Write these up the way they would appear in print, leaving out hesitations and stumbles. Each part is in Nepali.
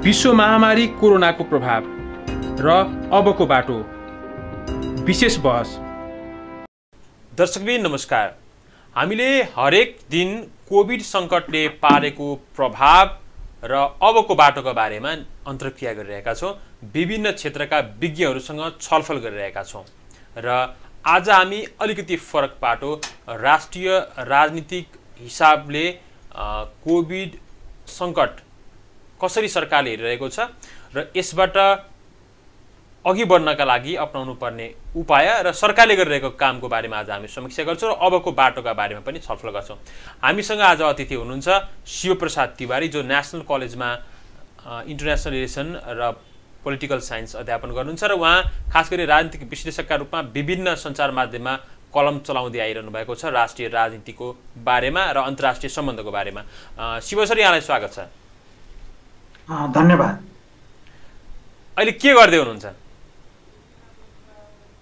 विश्व महामारी कोरोनाको प्रभाव र अबको बाटो विशेष बहस। दर्शकबिन नमस्कार। हामीले हरेक दिन कोभिड सङ्कटले पारेको प्रभाव र अबको बाटोको बारेमा अन्तर्क्रिया गरिरहेका छौँ। विभिन्न क्षेत्रका विज्ञहरूसँग छलफल गरिरहेका छौँ र आज हामी अलिकति फरक बाटो राष्ट्रिय राजनीतिक हिसाबले कोभिड सङ्कट कसरी सरकारले हेरिरहेको छ र यसबाट अघि बढ्नका लागि अपनाउनु पर्ने उपाय र सरकारले गरिरहेको कामको बारेमा आज हामी समीक्षा गर्छौँ र अबको बाटोका बारेमा पनि छलफल गर्छौँ। हामीसँग आज अतिथि हुनुहुन्छ शिवप्रसाद तिवारी, जो नेसनल कलेजमा इन्टरनेसनल रिलेसन र पोलिटिकल साइन्स अध्यापन गर्नुहुन्छ र उहाँ खास गरी राजनीतिक विश्लेषकका रूपमा विभिन्न सञ्चार माध्यममा कलम चलाउँदै आइरहनु भएको छ राष्ट्रिय राजनीतिको बारेमा र अन्तर्राष्ट्रिय सम्बन्धको बारेमा। शिव सर, यहाँलाई स्वागत छ। धन्यवाद। अहिले के गर्दै हुनुहुन्छ?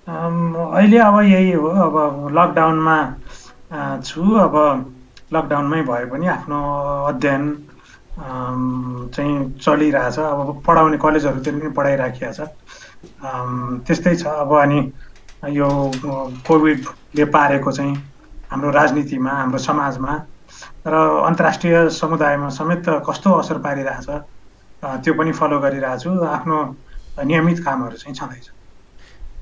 अहिले अब यही हो, अब लकडाउनमा छु। अब लकडाउनमै भए पनि आफ्नो अध्ययन चाहिँ चलिरहेछ। अब पढाउने कलेजहरूतिर पनि पढाइराखिएको छ। त्यस्तै छ। अब अनि यो कोभिडले पारेको चाहिँ हाम्रो राजनीतिमा, हाम्रो समाजमा र अन्तर्राष्ट्रिय समुदायमा समेत कस्तो असर पारिरहेछ त्यो पनि फलो गरिरहेछु। आफ्नो नियमित कामहरू चाहिँ छँदैछ।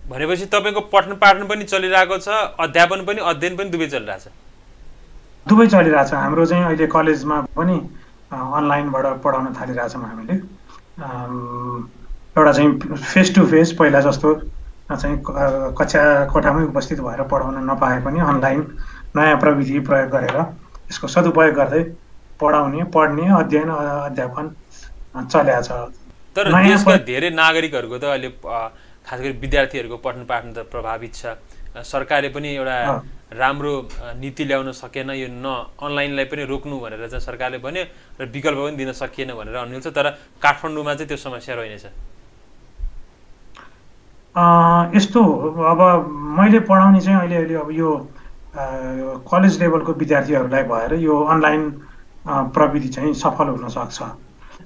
भनेपछि तपाईँको पठन पाठन पनि चलिरहेको छ, अध्यापन पनि अध्ययन पनि दुवै चलिरहेछ? दुवै चलिरहेछ। हाम्रो चाहिँ अहिले कलेजमा पनि अनलाइनबाट पढाउन थालिरहेछौँ हामीले। एउटा चाहिँ फेस टु फेस पहिला जस्तो चाहिँ कक्षा कोठामै उपस्थित भएर पढाउन नपाए पनि अनलाइन नयाँ प्रविधि प्रयोग गरेर यसको सदुपयोग गर्दै पढ्ने अध्ययन अध्यापन चल्या छ। तर देशका धेरै नागरिकहरूको त अहिले खास गरी विद्यार्थीहरूको पठन पाठन त प्रभावित छ। सरकारले पनि एउटा राम्रो नीति ल्याउन सकेन, यो न अनलाइनलाई पनि रोक्नु भनेर चाहिँ सरकारले भन्यो र विकल्प पनि दिन सकिएन भनेर अन्यल छ। तर काठमाडौँमा चाहिँ त्यो समस्या रहेनछ। यस्तो हो, अब मैले पढाउने चाहिँ अहिले अब यो कलेज लेभलको विद्यार्थीहरूलाई भएर यो अनलाइन प्रविधि चाहिँ सफल हुन सक्छ।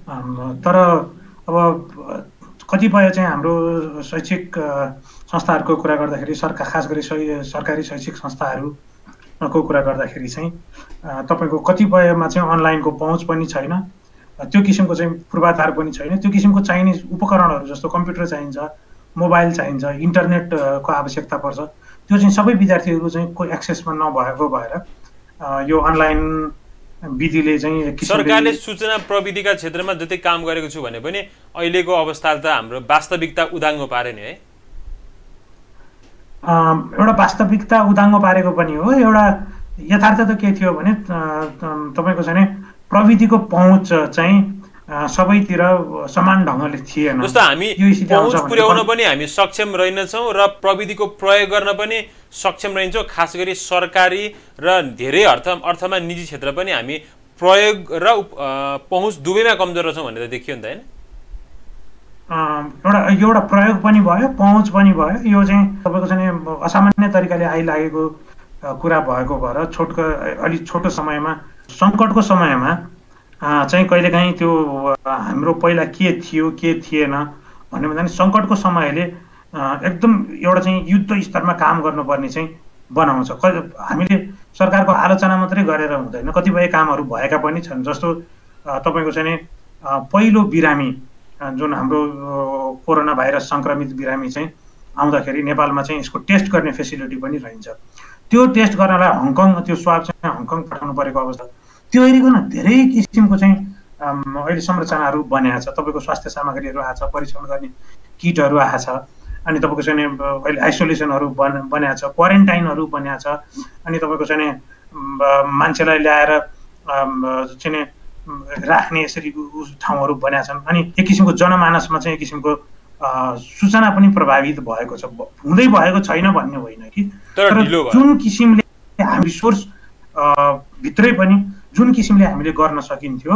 तर अब कतिपय चाहिँ हाम्रो शैक्षिक संस्थाहरूको कुरा गर्दाखेरि खास गरी सरकारी शैक्षिक संस्थाहरूको कुरा गर्दाखेरि चाहिँ तपाईँको कतिपयमा चाहिँ अनलाइनको पहुँच पनि छैन, त्यो किसिमको चाहिँ पूर्वाधार पनि छैन। त्यो किसिमको चाहिने उपकरणहरू जस्तो कम्प्युटर चाहिन्छ, मोबाइल चाहिन्छ, इन्टरनेटको आवश्यकता पर्छ। त्यो चाहिँ सबै विद्यार्थीहरू चाहिँ को एक्सेसमा नभएको भएर यो अनलाइन विधिले चाहिँ सरकारले सूचना प्रविधिका क्षेत्रमा जति काम गरेको छु भने पनि अहिलेको अवस्था त हाम्रो वास्तविकता उदाङ्गो पारे नि है। एउटा वास्तविकता उदाङ्गो पारेको पनि हो। एउटा यथार्थ त के थियो भने तपाईँको चाहिँ प्रविधिको पहुँच चाहिँ सबैतिर समान ढङ्गले थिएन। जस्तो हामी पहुँच पुर्याउन पनि हामी सक्षम रहेनछौँ र प्रविधिको प्रयोग गर्न पनि सक्षम रहन्छौँ। खास गरी सरकारी र धेरै अर्थमा निजी क्षेत्र पनि हामी प्रयोग र पहुँच दुवैमा कमजोर रहेछौँ भनेर देखियो नि त होइन? एउटा प्रयोग पनि भयो, पहुँच पनि भयो। यो चाहिँ तपाईँको चाहिँ असामान्य तरिकाले आइलागेको कुरा भएको भएर अलिक छोटो समयमा, सङ्कटको समयमा चाहिँ कहिलेकाहीँ त्यो हाम्रो पहिला के थियो के थिएन भन्ने भन्दा नि सङ्कटको समयले एकदम एउटा चाहिँ युद्ध स्तरमा काम गर्नुपर्ने चाहिँ बनाउँछ। हामीले सरकारको आलोचना मात्रै गरेर हुँदैन, कतिपय कामहरू भएका पनि छन्। जस्तो तपाईँको चाहिँ पहिलो बिरामी जुन हाम्रो कोरोना भाइरस सङ्क्रमित बिरामी चाहिँ आउँदाखेरि नेपालमा चाहिँ यसको टेस्ट गर्ने फेसिलिटी पनि रहन्छ। त्यो टेस्ट गर्नलाई त्यो स्वाब चाहिँ हङकङ पठाउनु परेको अवस्था। त्यो हेरिकन धेरै किसिमको चाहिँ अहिले संरचनाहरू बनिएको छ। तपाईँको स्वास्थ्य सामग्रीहरू आएको छ, परीक्षण गर्ने किटहरू आएको छ, अनि तपाईँको चाहिँ अहिले आइसोलेसनहरू बनिएको छ, क्वारेन्टाइनहरू बनिएको छ, अनि तपाईँको चाहिँ मान्छेलाई ल्याएर चाहिँ राख्ने यसरी ठाउँहरू बनिएको छन्। अनि एक किसिमको जनमानसमा चाहिँ एक किसिमको सूचना पनि प्रभावित भएको छ। हुँदै भएको छैन भन्ने होइन कि, तर जुन किसिमले हामी रिसोर्स भित्रै पनि जुन किसिमले हामीले गर्न सकिन्थ्यो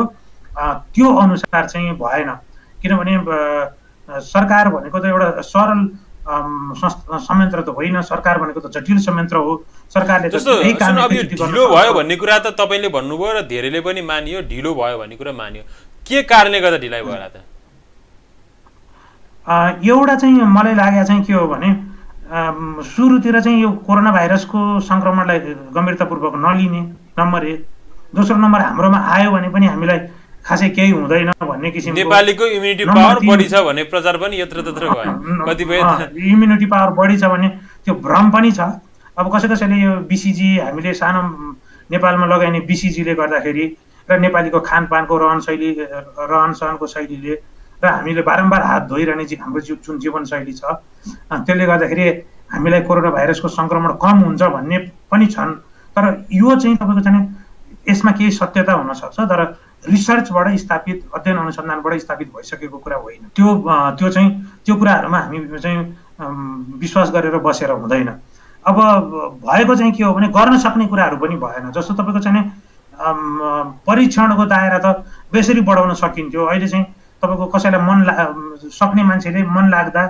त्यो अनुसार चाहिँ भएन। किनभने सरकार भनेको त एउटा सरल संयन्त्र त होइन, सरकार भनेको त जटिल संयन्त्र हो। सरकारले ढिलो भयो भन्ने कुरा त तपाईँले भन्नुभयो र धेरैले पनि मानियो, ढिलो भयो भन्ने कुरा मानियो। के कारणले गर्दा ढिलाइ भयो त? एउटा चाहिँ मलाई लागेको चाहिँ के हो भने सुरुतिर चाहिँ यो कोरोना भाइरसको सङ्क्रमणलाई गम्भीरतापूर्वक नलिने, नम्बर 1। दोस्रो नम्बर, हाम्रोमा आयो भने पनि हामीलाई खासै केही हुँदैन भन्ने किसिमको, नेपालीको इम्युनिटी पावर बढी छ भन्ने प्रचार पनि यत्रतत्र भयो कतिपय। इम्युनिटी पावर बढी छ भने त्यो भ्रम पनि छ। अब कसैले यो BCG हामीले सानो नेपालमा लगाइने BCG ले गर्दाखेरि र नेपालीको खानपानको रहनसहनको शैलीले र हामीले बारम्बार हात धोइरहने हाम्रो जुन जीवनशैली छ त्यसले गर्दाखेरि हामीलाई कोरोना भाइरसको सङ्क्रमण कम हुन्छ भन्ने पनि छन्। तर यो चाहिँ तपाईँको चाहिँ यसमा केही सत्यता हुनसक्छ, तर रिसर्चबाट स्थापित, अध्ययन अनुसन्धानबाट स्थापित भइसकेको कुरा होइन। त्यो कुराहरूमा हामी चाहिँ विश्वास गरेर बसेर हुँदैन। अब भएको चाहिँ के हो भने गर्न सक्ने कुराहरू पनि भएन। जस्तो तपाईँको चाहिँ परीक्षणको दायरा त बेसरी बढाउन सकिन्थ्यो। अहिले चाहिँ तपाईँको कसैलाई सक्ने मान्छेले मन लाग्दा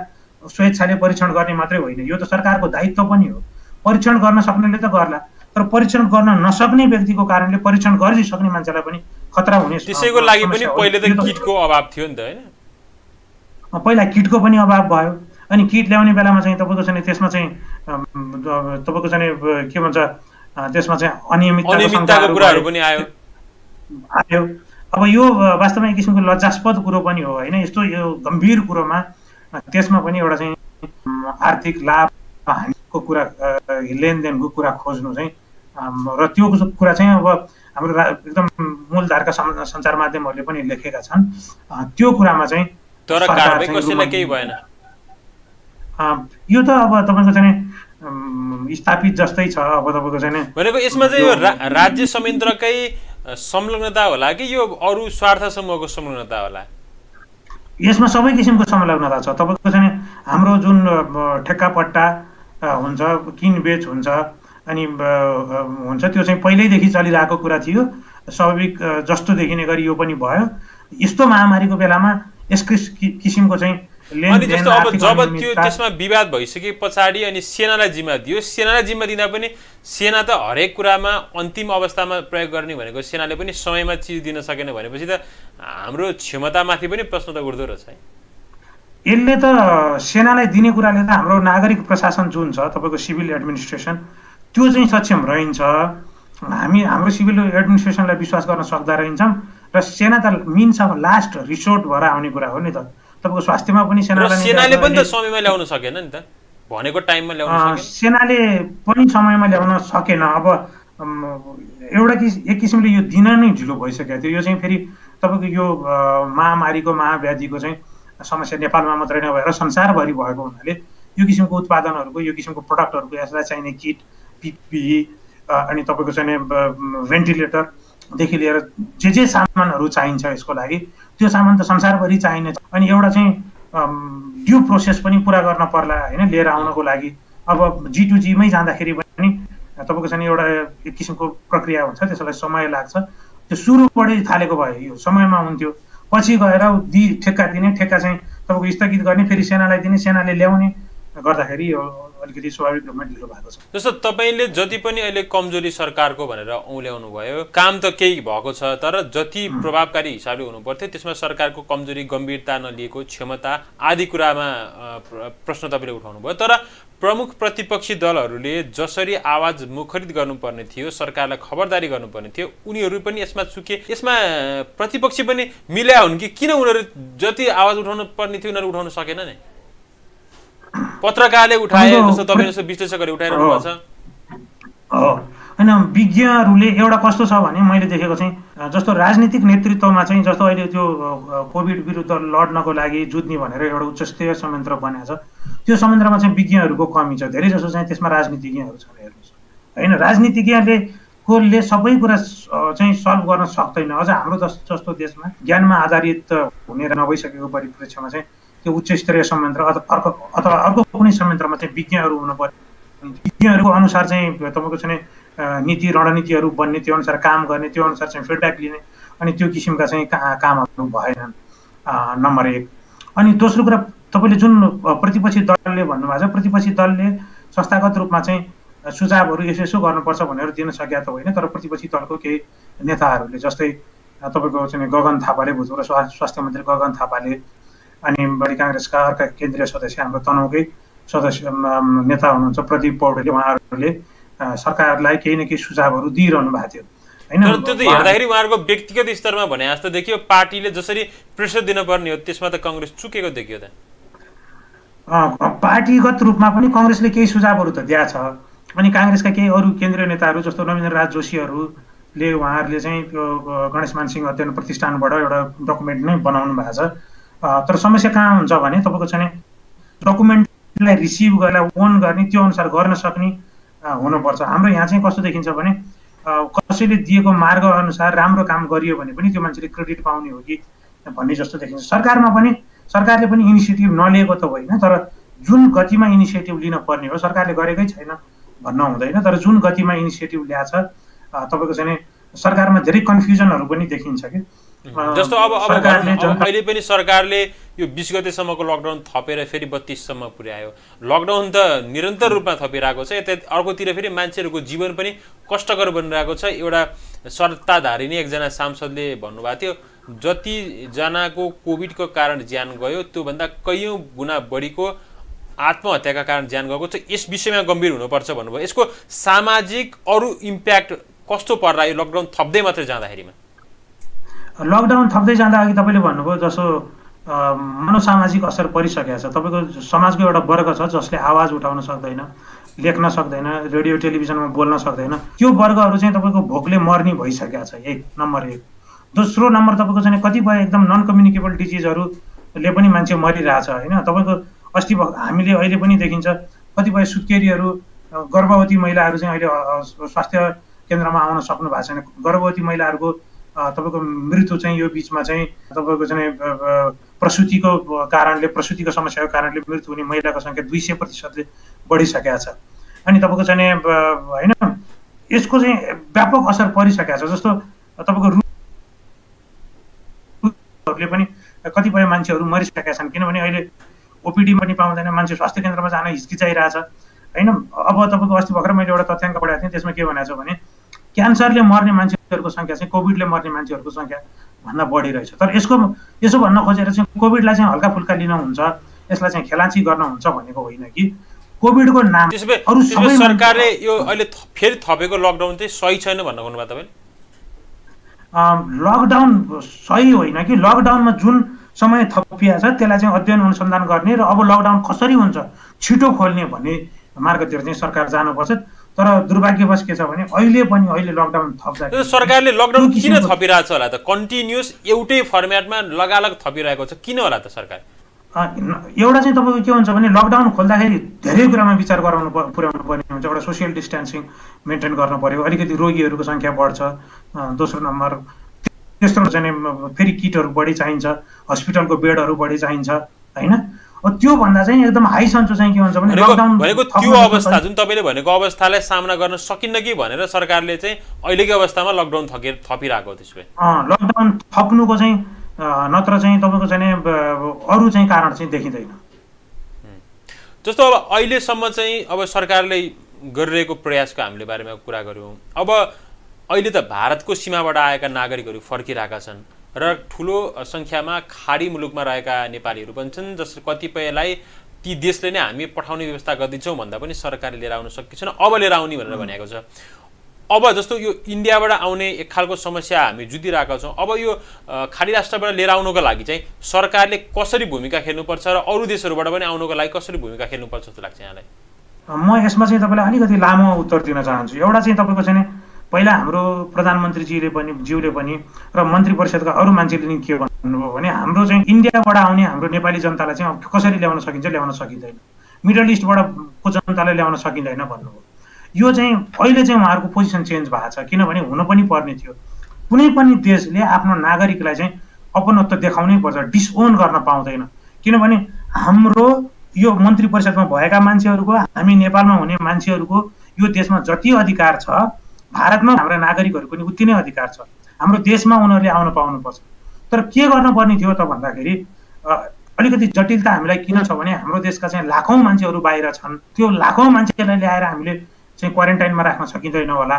स्वेच्छाले परीक्षण गर्ने मात्रै होइन, यो त सरकारको दायित्व पनि हो। परीक्षण गर्न सक्नेले त गर्ला, तर परीक्षण गर्न नसक्ने व्यक्तिको कारणले परीक्षण गरिसक्ने मान्छेलाई पनि खतरा हुने। त्यसैको लागि पनि पहिले त किटको अभाव थियो नि त हैन? पहिला किटको पनि अभाव भयो। अनि किट ल्याउने बेलामा चाहिँ तपाईँको चाहिँ त्यसमा चाहिँ तपाईँको चाहिँ के भन्छ, त्यसमा चाहिँ अनियमितताको कुराहरू पनि आयो। अब यो वास्तवमा एक किसिमको लज्जास्पद कुरो पनि हो होइन। यस्तो यो गम्भीर कुरोमा त्यसमा पनि एउटा चाहिँ आर्थिक लाभ हानिको कुरा, लेनदेनको कुरा खोज्नु चाहिँ र त्यो कुरा चाहिँ अब हाम्रो एकदम मूलधारका सञ्चार माध्यमहरूले पनि लेखेका छन्। त्यो कुरामा चाहिँ तर कारबाही कसैलाई केही भएन। यो त अब तपाईँको चाहिँ स्थापित जस्तै छ। अब तपाईँको चाहिँ भनेको यसमा चाहिँ यो राज्य संयन्त्रकै संलग्नता होला कि यो अरू स्वार्थ समूहको संलग्नता होला? यसमा सबै किसिमको संलग्नता छ। तपाईँको चाहिँ हाम्रो जुन ठेक्कापट्टा हुन्छ, किनबेच हुन्छ, अनि हुन्छ, त्यो चाहिँ पहिल्यैदेखि चलिरहेको कुरा थियो। स्वाभाविक जस्तो देखिने गरी यो पनि भयो। यस्तो महामारीको बेलामा यस किसिमको चाहिँ अनि जस्तो अब जब त्यो त्यसमा विवाद भइसके पछाडि अनि सेनालाई जिम्मा दियो, सेनालाई जिम्मा दिँदा पनि सेना त हरेक कुरामा अन्तिम अवस्थामा प्रयोग गर्ने भनेको सेनाले पनि समयमा चिज दिन सकेन भनेपछि त हाम्रो क्षमतामाथि पनि प्रश्न त उठ्दो रहेछ है। यसले त सेनालाई दिने कुराले त हाम्रो नागरिक प्रशासन जुन छ तपाईँको सिभिल एडमिनिस्ट्रेसन त्यो चाहिँ सक्षम रहन्छ। हामी हाम्रो सिभिल एडमिनिस्ट्रेसनलाई विश्वास गर्न सक्दा रहन्छौँ र सेना त मिन्स अफ लास्ट रिसोर्ट भएर आउने कुरा हो नि त। तपाईँको स्वास्थ्यमा पनि सेनाले पनि त समयमा ल्याउन सकेन नि त, भनेको टाइममा ल्याउन सकेन। सेनाले पनि समयमा ल्याउन सकेन। अब एउटा एक किसिमले यो दिन नै ढिलो भइसकेको थियो। यो चाहिँ फेरि तपाईँको यो महामारीको महाव्याधिको चाहिँ समस्या नेपालमा मात्रै नभएर संसारभरि भएको हुनाले यो किसिमको उत्पादनहरूको, यो किसिमको प्रडक्टहरूको, यसलाई चाहिने किट, PPE अनि तपाईँको चाहिँ भेन्टिलेटरदेखि लिएर जे सामानहरू चाहिन्छ यसको लागि, त्यो सामान त संसारभरि चाहिने। अनि एउटा चाहिँ ड्यु प्रोसेस पनि पुरा गर्न पर्ला होइन लिएर आउनको लागि। अब G2G मै जाँदाखेरि पनि तपाईँको चाहिँ एउटा एक किसिमको प्रक्रिया हुन्छ, त्यसलाई समय लाग्छ। त्यो सुरुबाटै थालेको भए यो समयमा हुन्थ्यो, पछि गएर ठेक्का दिने, ठेक्का चाहिँ तपाईँको स्थगित गर्ने, फेरि सेनालाई दिने, सेनाले ल्याउने गर्दाखेरि यो अलिकति स्वाभाविक रूपमा ढिलो भएको छ। जस्तो तपाईँले जति पनि अहिले कमजोरी सरकारको भनेर औल्याउनु भयो, काम त केही भएको छ, तर जति प्रभावकारी हिसाबले हुनु पर्थ्यो त्यसमा सरकारको कमजोरी, गम्भीरता नलिएको, क्षमता आदि कुरामा प्रश्न तपाईँले उठाउनु भयो। तर प्रमुख प्रतिपक्षी दलहरूले जसरी आवाज मुखरित गर्नुपर्ने थियो, सरकारलाई खबरदारी गर्नुपर्ने थियो, उनीहरू पनि यसमा चुके। यसमा प्रतिपक्षी पनि मिल्या हुन् कि किन उनीहरू जति आवाज उठाउनु पर्ने थियो उनीहरू उठाउन सकेन नै? पत्रकारले उठाए, जस्तो तपाईँ जस्तो विश्लेषकहरूले उठाइरहनु भएको छ होइन। विज्ञहरूले एउटा कस्तो छ भने मैले देखेको चाहिँ जस्तो राजनीतिक नेतृत्वमा चाहिँ जस्तो अहिले त्यो कोभिड विरुद्ध लड्नको लागि जुझ्ने भनेर एउटा उच्चस्तरीय संयन्त्र बनाएको छ, त्यो संयन्त्रमा चाहिँ विज्ञहरूको कमी छ। धेरै जसो चाहिँ त्यसमा राजनीतिज्ञहरू छन् हेर्नुहोस् होइन। राजनीतिज्ञले कोले सबै कुरा चाहिँ सल्भ गर्न सक्दैन। अझ हाम्रो जस्तो देशमा ज्ञानमा आधारित हुने नभइसकेको परिप्रेक्ष्यमा चाहिँ त्यो उच्च स्तरीय संयन्त्र अथवा अर्को कुनै संयन्त्रमा चाहिँ विज्ञहरू हुनु पर्यो। विज्ञहरूको अनुसार चाहिँ तपाईँको चाहिँ नीति रणनीतिहरू बन्ने, त्यो अनुसार काम गर्ने, त्यो अनुसार चाहिँ फिडब्याक लिने, अनि त्यो किसिमका चाहिँ कामहरू भएनन्, नम्बर 1। अनि दोस्रो कुरा तपाईँले जुन प्रतिपक्षी दलले भन्नुभएको छ, प्रतिपक्षी दलले संस्थागत रूपमा चाहिँ सुझावहरू यसो गर्नुपर्छ भनेर दिन सकेका त होइन, तर प्रतिपक्षी दलको केही नेताहरूले जस्तै तपाईँको चाहिँ गगन थापाले, भूतपूर्व स्वास्थ्य मन्त्री गगन थापाले अनि बढी काङ्ग्रेसका अर्का केन्द्रीय सदस्य हाम्रो तनहुकै सदस्य नेता हुनुहुन्छ प्रदीप पौडेलले, उहाँहरूले सरकारलाई केही न केही सुझावहरू दिइरहनु भएको थियो हैन। त्यो त हेर्दाखेरि उहाँहरूको व्यक्तिगत स्तरमा भने जस्तो देखियो, पार्टीले जसरी प्रेसर दिनुपर्ने हो त्यसमा त काङ्ग्रेस चुकेको देखियो त। पार्टीगत रूपमा पनि काङ्ग्रेसले केही सुझावहरू त दिएको छ, अनि काङ्ग्रेसका केही अरू केन्द्रीय नेताहरू जस्तो रविन्द्रनाथ जोशीहरूले उहाँहरूले चाहिँ त्यो गणेशमान सिंह अध्ययन प्रतिष्ठानबाट एउटा डकुमेन्ट नै बनाउनु भएको छ। तर समस्या कहाँ हुन्छ भने तपाईँको चाहिँ डकुमेन्टलाई रिसिभ गरेर ओन गर्ने त्यो अनुसार गर्न सक्ने हुनुपर्छ। हाम्रो यहाँ चाहिँ कस्तो देखिन्छ भने कसैले दिएको मार्ग अनुसार राम्रो काम गरियो भने पनि त्यो मान्छेले क्रेडिट पाउने हो कि भन्ने जस्तो देखिन्छ। सरकारले पनि इनिसिएटिभ नलिएको त होइन, तर जुन गतिमा इनिसिएटिभ लिन पर्ने हो सरकारले गरेकै छैन भन्न हुँदैन, तर जुन गतिमा इनिसिएटिभ ल्याएको छ तपाईँको चाहिँ सरकारमा धेरै कन्फ्युजनहरू पनि देखिन्छ कि। जस्तो अब अहिले पनि सरकारले यो 20 गतेसम्मको लकडाउन थपेर फेरि 32 सम्म पुर्यायो। लकडाउन त निरन्तर रूपमा थपिरहेको छ, यता अर्कोतिर फेरि मान्छेहरूको जीवन पनि कष्टकर बनिरहेको छ। एउटा सत्ताधारी नै एकजना सांसदले भन्नुभएको थियो, जतिजनाको कोभिडको कारण ज्यान गयो त्योभन्दा कैयौँ गुणा बढीको आत्महत्याका कारण ज्यान गएको छ, यस विषयमा गम्भीर हुनुपर्छ भन्नुभयो। यसको सामाजिक अरू इम्प्याक्ट कस्तो पर्ला यो लकडाउन थप्दै मात्रै जाँदाखेरिमा? लकडाउन थप्दै जाँदा अघि तपाईँले भन्नुभयो जसो मनोसामाजिक असर परिसकेको छ। तपाईँको समाजको एउटा वर्ग छ जसले आवाज उठाउन सक्दैन, लेख्न सक्दैन, रेडियो टेलिभिजनमा बोल्न सक्दैन, त्यो वर्गहरू चाहिँ तपाईँको भोकले मर्ने भइसकेको छ, नम्बर 1। दोस्रो नम्बर तपाईँको चाहिँ कतिपय एकदम नन कम्युनिकेबल डिजिजहरूले पनि मान्छे मरिरहेछ होइन। तपाईँको अस्ति हामीले अहिले पनि देखिन्छ कतिपय सुत्केरीहरू, गर्भवती महिलाहरू चाहिँ अहिले स्वास्थ्य केन्द्रमा आउन सक्नु भएको छैन। गर्भवती महिलाहरूको तपाईँको मृत्यु चाहिँ यो बिचमा चाहिँ तपाईँको चाहिँ प्रसुतिको कारणले, प्रसुतिको समस्याको कारणले मृत्यु हुने महिलाको सङ्ख्या 200% बढिसकेको छ। अनि तपाईँको चाहिँ होइन यसको चाहिँ व्यापक असर परिसकेको छ। जस्तो तपाईँको रूपले पनि कतिपय मान्छेहरू मरिसकेका छन्, किनभने अहिले ओपिडी पनि पाउँदैन, मान्छे स्वास्थ्य केन्द्रमा जान हिचकिचाइरहेछ होइन। अब तपाईँको अस्ति भर्खर मैले एउटा तथ्याङ्क पढाएको थिएँ, त्यसमा के भनेको छ भने क्यान्सरले मर्ने मान्छेहरूको सङ्ख्या चाहिँ कोभिडले मर्ने मान्छेहरूको सङ्ख्या भन्दा बढी रहेछ। तर यसो भन्न खोजेर चाहिँ कोभिडलाई चाहिँ हल्का फुल्का लिन हुन्छ, यसलाई चाहिँ खेलाँची गर्न हुन्छ भनेको होइन कि कोभिडको नाम अरू सबै सरकारले यो अहिले फेरि थपेको लकडाउन चाहिँ सही छैन भन्न खोज्नुभयो तपाईँले? लकडाउन सही होइन कि लकडाउनमा जुन समय थपिएको छ त्यसलाई चाहिँ अध्ययन अनुसन्धान गर्ने र अब लकडाउन कसरी हुन्छ छिटो खोल्ने भन्ने मार्गतिर चाहिँ सरकार जानुपर्छ। तर दुर्भाग्यवश के छ भने अहिले लकडाउन थप्दा सरकारले लकडाउन किन थपिरहेछ होला त? कन्टिन्युस एउटै फर्मेटमा लगालग थपिरहेको छ किन होला त सरकार? एउटा चाहिँ तपाईँको के हुन्छ भने लकडाउन खोल्दाखेरि धेरै कुरामा विचार पुर्याउनु पर्ने हुन्छ। एउटा सोसियल डिस्टेन्सिङ मेन्टेन गर्नु पर्यो, अलिकति रोगीहरूको सङ्ख्या बढ्छ, दोस्रो नम्बर तेस्रो चाहिँ फेरि किटहरू बढी चाहिन्छ, हस्पिटलको बेडहरू बढी चाहिन्छ होइन। त्यो भन्दा चाहिँ एकदम हाई सन्चो चाहिँ के हुन्छ भने लकडाउन भनेको त्यो अवस्था जुन तपाईँले भनेको अवस्थालाई सामना गर्न सकिन्न कि भनेर सरकारले चाहिँ अहिलेको अवस्थामा लकडाउन थपिरहेको हो। त्यसो भए लकडाउन थप्नुको चाहिँ नत्र चाहिँ तपाईँको चाहिँ अरू चाहिँ कारण चाहिँ देखिँदैन। जस्तो अब अहिलेसम्म चाहिँ अब सरकारले गरिरहेको प्रयासको हामीले बारेमा कुरा गऱ्यौँ। अब अहिले त भारतको सीमाबाट आएका नागरिकहरू फर्किरहेका छन् र ठुलो सङ्ख्यामा खाडी मुलुकमा रहेका नेपालीहरू पनि छन्, जस कतिपयलाई ती देशले नै हामी पठाउने व्यवस्था गर्दैछौँ भन्दा पनि सरकारले लिएर आउन सकेको छैन, अब लिएर आउने भनेर भनेको छ। अब जस्तो यो इन्डियाबाट आउने एक खालको समस्या हामी जुधिरहेका छौँ। अब यो खाडी राष्ट्रबाट लिएर आउनको लागि चाहिँ सरकारले कसरी भूमिका खेल्नुपर्छ र अरू देशहरूबाट पनि आउनको लागि कसरी भूमिका खेल्नुपर्छ जस्तो लाग्छ यहाँलाई? म यसमा चाहिँ तपाईँलाई अलिकति लामो उत्तर दिन चाहन्छु। एउटा चाहिँ तपाईँको चाहिँ पहिला हाम्रो प्रधानमन्त्रीजीले पनि र मन्त्री परिषदका अरू मान्छेले नि के भन्नुभयो भने हाम्रो चाहिँ इन्डियाबाट आउने हाम्रो नेपाली जनतालाई चाहिँ कसरी ल्याउन सकिन्छ, ल्याउन सकिँदैन, मिडल इस्टबाट को जनतालाई ल्याउन सकिँदैन भन्नुभयो। यो चाहिँ अहिले चाहिँ उहाँहरूको पोजिसन चेन्ज भएको छ, किनभने हुन पनि पर्ने थियो। कुनै पनि देशले आफ्नो नागरिकलाई चाहिँ अपनत्व देखाउनै पर्छ, डिसओन गर्न पाउँदैन। किनभने हाम्रो यो मन्त्री परिषदमा भएका मान्छेहरूको, हामी नेपालमा हुने मान्छेहरूको यो देशमा जति अधिकार छ भारतमा हाम्रा नागरिकहरूको पनि उति नै अधिकार छ। हाम्रो देशमा उनीहरूले आउन पाउनुपर्छ। तर के गर्नुपर्ने थियो त भन्दाखेरि अलिकति जटिलता हामीलाई किन छ भने हाम्रो देशका चाहिँ लाखौँ मान्छेहरू बाहिर छन्, त्यो लाखौँ मान्छेलाई ल्याएर हामीले चाहिँ क्वारेन्टाइनमा राख्न सकिँदैन होला।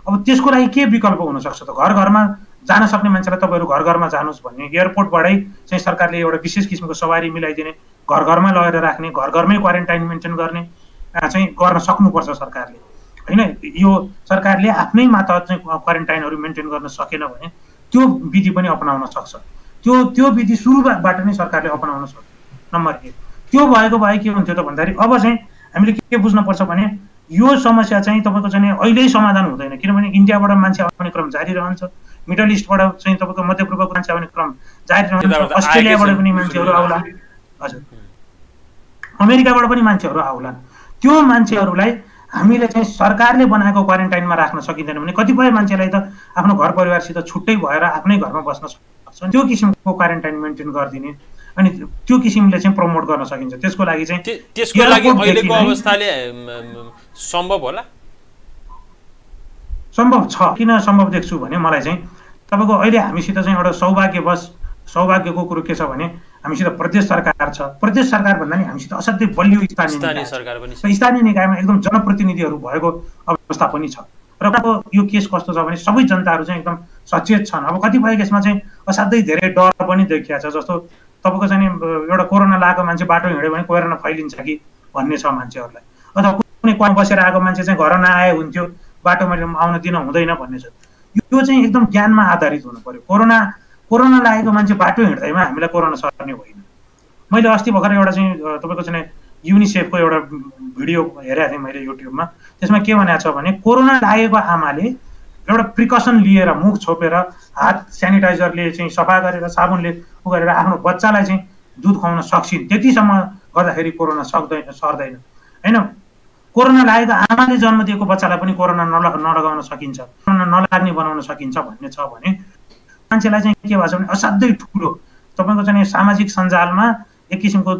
अब त्यसको लागि के विकल्प हुनसक्छ त? घर घरमा जान सक्ने मान्छेलाई तपाईँहरू घर घरमा जानुहोस् भन्ने, एयरपोर्टबाटै चाहिँ सरकारले एउटा विशेष किसिमको सवारी मिलाइदिने, घर घरमा लगेर राख्ने, घर घरमै क्वारेन्टाइन मेन्टेन गर्ने चाहिँ गर्न सक्नुपर्छ सरकारले होइन। यो सरकारले आफ्नै माता चाहिँ क्वारेन्टाइनहरू मेन्टेन गर्न सकेन भने त्यो विधि पनि अपनाउन सक्छ। त्यो विधि सुरुबाट नै सरकारले अपनाउन सक्छ। नम्बर 1 त्यो भएको भए के हुन्थ्यो त भन्दाखेरि अब चाहिँ हामीले के बुझ्नुपर्छ भने यो समस्या चाहिँ तपाईँको चाहिँ अहिले समाधान हुँदैन, किनभने इन्डियाबाट मान्छे आउने क्रम जारी रहन्छ, मिडल इस्टबाट चाहिँ तपाईँको मध्यपूर्वको मान्छे आउने क्रम जारी रहन्छ, अस्ट्रेलियाबाट पनि मान्छेहरू आउला, हजुर अमेरिकाबाट पनि मान्छेहरू आउला। त्यो मान्छेहरूलाई हामीले चाहिँ सरकारले बनाएको क्वारेन्टाइनमा राख्न सकिँदैन भने कतिपय मान्छेलाई त आफ्नो घर परिवारसित छुट्टै भएर आफ्नै घरमा बस्न सक्छ। त्यो किसिमको क्वारेन्टाइन मेन्टेन गरिदिने अनि त्यो किसिमले चाहिँ प्रमोट गर्न सकिन्छ। त्यसको लागि चाहिँ अहिलेको अवस्थाले सम्भव होला, सम्भव छ। किन सम्भव देख्छु भने मलाई चाहिँ तपाईँको अहिले हामीसित चाहिँ एउटा सौभाग्यको कुरो के छ भने हामीसित प्रदेश सरकार छ। प्रदेश सरकार भन्दा नि हामीसित असाध्यै बलियो स्थानीय सरकार पनि छ। स्थानीय निकायमा एकदम जनप्रतिनिधिहरू भएको अवस्था पनि छ र यो केस कस्तो छ भने सबै जनताहरू चाहिँ एकदम सचेत छन्। अब कतिपय केसमा चाहिँ असाध्यै धेरै डर पनि देखिया छ। जस्तो तपाईँको चाहिँ एउटा कोरोना लागेको मान्छे बाटो हिँड्यो भने कोरोना फैलिन्छ कि भन्ने छ मान्छेहरूलाई, अथवा कुनै कहाँ बसेर आएको मान्छे चाहिँ घर नआए हुन्थ्यो, बाटोमा आउन दिन हुँदैन भन्ने छ। यो चाहिँ एकदम ज्ञानमा आधारित हुनु पर्यो। कोरोना लागेको मान्छे बाटो हिँड्दैमा हामीलाई कोरोना सर्ने होइन। मैले अस्ति भर्खर एउटा चाहिँ तपाईँको चाहिँ युनिसेफको एउटा भिडियो हेरेको थिएँ मैले युट्युबमा। त्यसमा के भनेको छ भने कोरोना लागेको आमाले एउटा प्रिकसन लिएर मुख छोपेर हात सेनिटाइजरले चाहिँ सफा गरेर साबुनले गरेर आफ्नो बच्चालाई चाहिँ दुध खुवाउन सक्छिन्। त्यतिसम्म गर्दाखेरि कोरोना सर्दैन होइन। कोरोना लागेको आमाले जन्म दिएको बच्चालाई पनि कोरोना नलगाउन सकिन्छ, कोरोना नलाग्ने बनाउन सकिन्छ भन्ने छ भने मान्छेलाई चाहिँ के भएको छ भने असाध्यै ठुलो तपाईँको चाहिँ सामाजिक सञ्जालमा एक किसिमको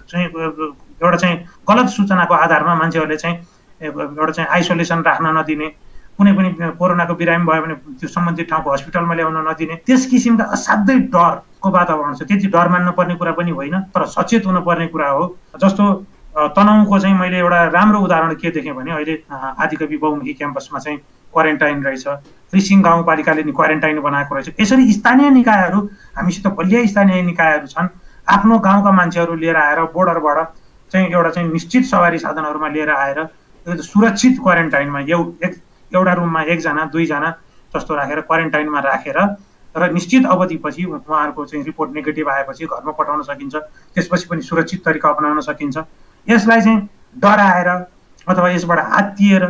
चाहिँ एउटा चाहिँ गलत सूचनाको आधारमा मान्छेहरूले चाहिँ एउटा चाहिँ आइसोलेसन राख्न नदिने, कुनै पनि कोरोनाको बिरामी भयो भने त्यो सम्बन्धित ठाउँको हस्पिटलमा ल्याउन नदिने, त्यस किसिमका असाध्यै डरको वातावरण छ। त्यति डर मान्नुपर्ने कुरा पनि होइन, तर सचेत हुनुपर्ने कुरा हो। जस्तो तनहुँको चाहिँ मैले एउटा राम्रो उदाहरण के देखेँ भने अहिले आदिकवि बहुमुखी क्याम्पसमा चाहिँ क्वारेन्टाइन रहेछ, रिसिङ गाउँपालिकाले नि क्वारेन्टाइन बनाएको रहेछ। यसरी स्थानीय निकायहरू हामीसित बलिया स्थानीय निकायहरू छन्, आफ्नो गाउँका मान्छेहरू लिएर आएर बोर्डरबाट चाहिँ एउटा चाहिँ निश्चित सवारी साधनहरूमा लिएर आएर सुरक्षित क्वारेन्टाइनमा एउटा रुममा 1 जना 2 जना जस्तो राखेर क्वारेन्टाइनमा राखेर र निश्चित अवधिपछि उहाँहरूको चाहिँ रिपोर्ट नेगेटिभ आएपछि घरमा पठाउन सकिन्छ। त्यसपछि पनि सुरक्षित तरिका अपनाउन सकिन्छ। यसलाई चाहिँ डराएर अथवा यसबाट आत्तिएर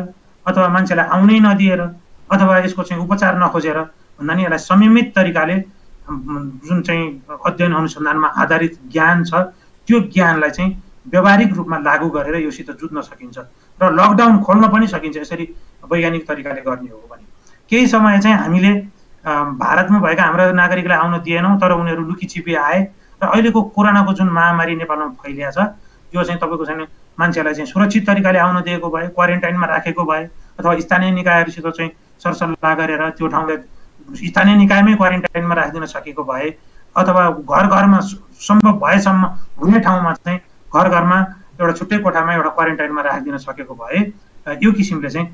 अथवा मान्छेलाई आउनै नदिएर अथवा यसको चाहिँ उपचार नखोजेर भन्दा नि यसलाई संयमित तरिकाले जुन चाहिँ अध्ययन अनुसन्धानमा आधारित ज्ञान छ त्यो ज्ञानलाई चाहिँ व्यावहारिक रूपमा लागू गरेर योसित जुझ्न सकिन्छ र लकडाउन खोल्न पनि सकिन्छ। यसरी वैज्ञानिक तरिकाले गर्ने हो भने केही समय चाहिँ हामीले भारतमा भएका हाम्रा नागरिकलाई आउन दिएनौँ, तर उनीहरू लुकीछिपी आए र अहिलेको कोरोनाको जुन महामारी नेपालमा फैलिया छ यो चाहिँ तपाईँको चाहिँ मान्छेलाई चाहिँ सुरक्षित तरिकाले आउन दिएको भए, क्वारेन्टाइनमा राखेको भए अथवा स्थानीय निकायहरूसित चाहिँ सरसल्लाह गरेर त्यो ठाउँलाई स्थानीय निकायमै क्वारेन्टाइनमा राखिदिन सकेको भए अथवा घर घरमा सम्भव भएसम्म हुने ठाउँमा चाहिँ घर घरमा एउटा छुट्टै कोठामा एउटा क्वारेन्टाइनमा राखिदिन सकेको भए यो किसिमले चाहिँ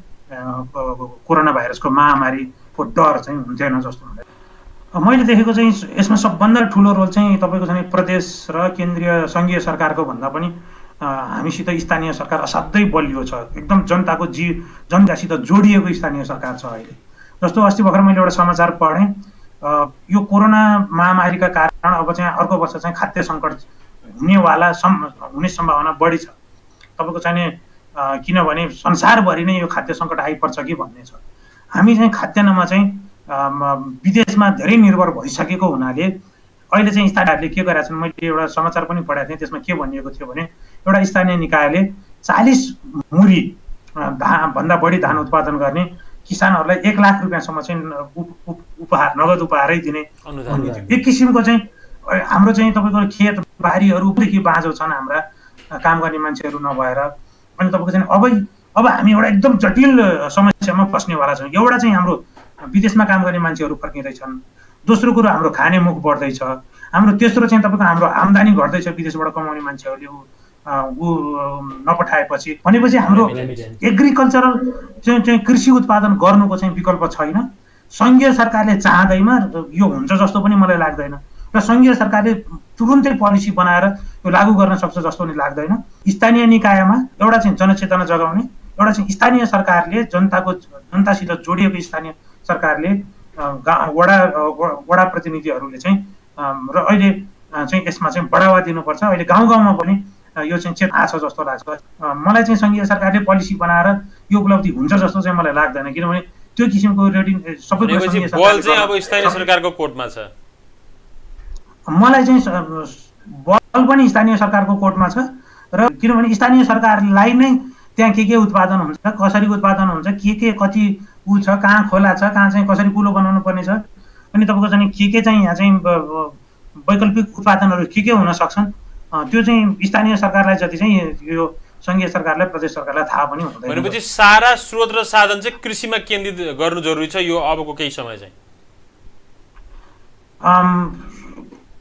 कोरोना भाइरसको महामारीको डर चाहिँ हुन्थेन जस्तो मलाई। मैले देखेको चाहिँ यसमा सबभन्दा ठुलो रोल चाहिँ तपाईँको चाहिँ प्रदेश र केन्द्रीय सङ्घीय सरकारको भन्दा पनि हामीसित स्थानीय सरकार असाध्यै बलियो छ। एकदम जनतासित जोडिएको स्थानीय सरकार छ अहिले। जस्तो अस्ति भर्खर मैले एउटा समाचार पढेँ, यो कोरोना महामारीका कारण अब चाहिँ अर्को वर्ष चाहिँ खाद्य सङ्कट हुने सम्भावना बढी छ। तपाईँको चाहिँ किनभने संसारभरि नै यो खाद्य सङ्कट आइपर्छ कि भन्ने छ। हामी चाहिँ खाद्यान्नमा चाहिँ विदेशमा धेरै निर्भर भइसकेको हुनाले अहिले चाहिँ स्थानीयहरूले के गरेका छन्, मैले एउटा समाचार पनि पढाएको थिएँ। त्यसमा के भनिएको थियो भने एउटा स्थानीय निकायले 40 मुरी भन्दा बढी धान उत्पादन गर्ने किसानहरूलाई 1 लाख रुपियाँसम्म चाहिँ उपहार नगद उपहारै दिने एक किसिमको चाहिँ हाम्रो चाहिँ तपाईँको खेत बारीहरूदेखि बाँझो छन् हाम्रा काम गर्ने मान्छेहरू नभएर। अनि तपाईँको चाहिँ अब हामी एउटा एकदम जटिल समस्यामा फस्नेवाला छौँ। एउटा चाहिँ हाम्रो विदेशमा काम गर्ने मान्छेहरू फर्किँदैछन्, दोस्रो कुरो हाम्रो खाने मुख बढ्दैछ, हाम्रो तेस्रो चाहिँ तपाईँको हाम्रो आम्दानी घट्दैछ विदेशबाट कमाउने मान्छेहरूले नपठाएपछि भनेपछि हाम्रो एग्रिकल्चरल चाहिँ कृषि उत्पादन गर्नुको चाहिँ विकल्प छैन। सङ्घीय सरकारले चाहँदैमा यो हुन्छ जस्तो पनि मलाई लाग्दैन र सङ्घीय सरकारले तुरुन्तै पोलिसी बनाएर यो लागू गर्न सक्छ जस्तो पनि लाग्दैन। स्थानीय निकायमा एउटा चाहिँ जनचेतना जगाउने, एउटा चाहिँ स्थानीय सरकारले जनतासित जोडिएको स्थानीय सरकारले वडा प्रतिनिधिहरूले चाहिँ र अहिले चाहिँ यसमा चाहिँ बढावा दिनुपर्छ। अहिले गाउँ गाउँमा पनि यो चाहिँ चेतना छ जस्तो लाग्छ मलाई चाहिँ। सङ्घीय सरकारले पोलिसी बनाएर यो उपलब्धि हुन्छ जस्तो चाहिँ मलाई लाग्दैन, किनभने त्यो किसिमको रेटिङ सबै बल चाहिँ अब स्थानीय सरकारको कोर्टमा छ। मलाई चाहिँ बल पनि स्थानीय सरकारको कोर्टमा छ र किनभने स्थानीय सरकारलाई नै त्यहाँ के उत्पादन हुन्छ, कसरी उत्पादन हुन्छ, के कति ऊ छ, कहाँ खोला छ, कहाँ चाहिँ कसरी कुलो बनाउनु पर्ने छ, अनि तपाईँको चाहिँ के चाहिँ यहाँ चाहिँ वैकल्पिक उत्पादनहरू के हुन सक्छन्, त्यो चाहिँ स्थानीय सरकारलाई जति चाहिँ यो सङ्घीय सरकारलाई प्रदेश सरकारलाई थाहा पनि हुँदैन। भनेपछि सारा स्रोत र साधन चाहिँ कृषिमा केन्द्रित गर्नु जरुरी छ यो अबको केही समय चाहिँ।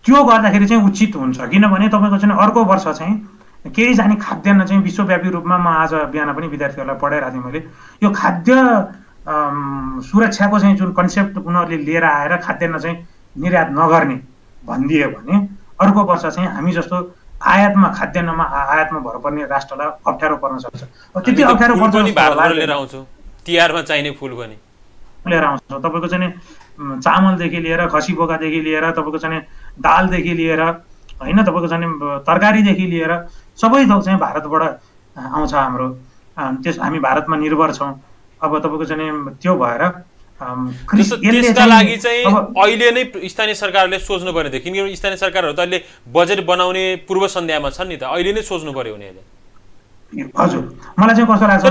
त्यो गर्दाखेरि चाहिँ उचित हुन्छ, किनभने तपाईँको चाहिँ अर्को वर्ष चाहिँ केही जाने खाद्यान्न चाहिँ विश्वव्यापी रूपमा म आज बिहान पनि विद्यार्थीहरूलाई पढाइरहेको थिएँ मैले, यो खाद्य सुरक्षाको चाहिँ जुन कन्सेप्ट उनीहरूले लिएर आएर खाद्यान्न चाहिँ निर्यात नगर्ने भनिदियो भने अर्को वर्ष चाहिँ हामी जस्तो आयातमा खाद्यान्नमा आयातमा भर पर्ने राष्ट्रलाई अप्ठ्यारो पर्न सक्छ। त्यति अप्ठ्यारो पर्छ लिएर आउँछु, तिहारमा चाहिने फुल पनि लिएर आउँछ। तपाईँको चाहिँ चामलदेखि लिएर खसी बोकादेखि लिएर तपाईँको चाहिँ दालदेखि लिएर होइन, तपाईँको चाहिँ तरकारीदेखि लिएर सबै थोक चाहिँ भारतबाट आउँछ हाम्रो। हामी भारतमा निर्भर छौँ। अब तपाईँको चाहिँ त्यो भएर त्यसका लागि चाहिँ अहिले नै स्थानीय सरकारले सोच्नु पर्यो थियो, किनकि स्थानीय सरकारहरू त अहिले बजेट बनाउने पूर्व सन्ध्यामा छन् नि त, अहिले नै सोच्नु पर्यो उनीहरूले। हजुर, मलाई चाहिँ कस्तो लाग्छ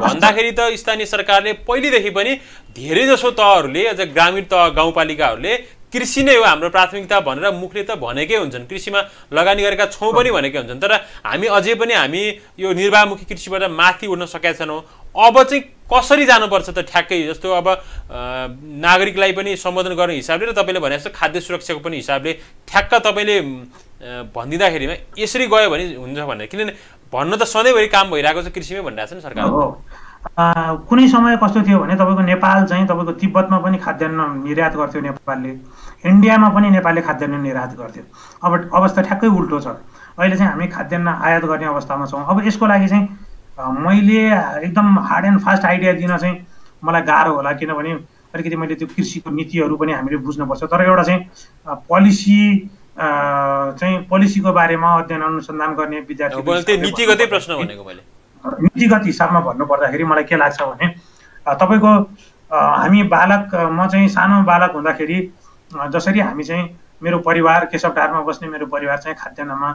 भन्दाखेरि त स्थानीय सरकारले पहिलेदेखि पनि धेरै जसो तहहरूले अझ ग्रामीण तह गाउँपालिकाहरूले कृषि नै हो हाम्रो प्राथमिकता भनेर मुखले त भनेकै हुन्छन्, कृषिमा लगानी गरेका छौँ पनि भनेकै हुन्छन्, तर हामी अझै पनि हामी यो निर्वाहमुखी कृषिबाट माथि उड्न सकेका छैनौँ। अब चाहिँ कसरी जानुपर्छ त ठ्याक्कै, जस्तो अब नागरिकलाई पनि सम्बोधन गर्ने हिसाबले र तपाईँले भने जस्तो खाद्य सुरक्षाको पनि हिसाबले ठ्याक्क तपाईँले भनिदिँदाखेरिमा यसरी गयो भने हुन्छ भनेर, किनभने भन्न त सधैँभरि काम भइरहेको छ कृषिमै भनिरहेको छ नि सरकार। कुनै समय कस्तो थियो भने तपाईँको नेपाल चाहिँ तपाईँको तिब्बतमा पनि खाद्यान्न निर्यात गर्थ्यो नेपालले, इन्डियामा पनि नेपालले खाद्यान्न निर्यात गर्थ्यो। अब अवस्था ठ्याक्कै उल्टो छ, अहिले चाहिँ हामी खाद्यान्न आयात गर्ने अवस्थामा छौँ। अब यसको लागि चाहिँ मैले एकदम हार्ड एन्ड फास्ट आइडिया दिन चाहिँ मलाई गाह्रो होला, किनभने अलिकति मैले त्यो कृषिको नीतिहरू पनि हामीले बुझ्नुपर्छ। तर एउटा चाहिँ पोलिसीको बारेमा अध्ययन अनुसन्धान गर्ने विद्यार्थी नीतिगतै प्रश्न भनेको मैले नीतिगत हिसाबमा भन्नु पर्दाखेरि मलाई के लाग्छ भने तपाईँको हामी बालक, म चाहिँ सानो बालक हुँदाखेरि जसरी हामी चाहिँ मेरो परिवार केशवटारमा बस्ने मेरो परिवार चाहिँ खाद्यान्नमा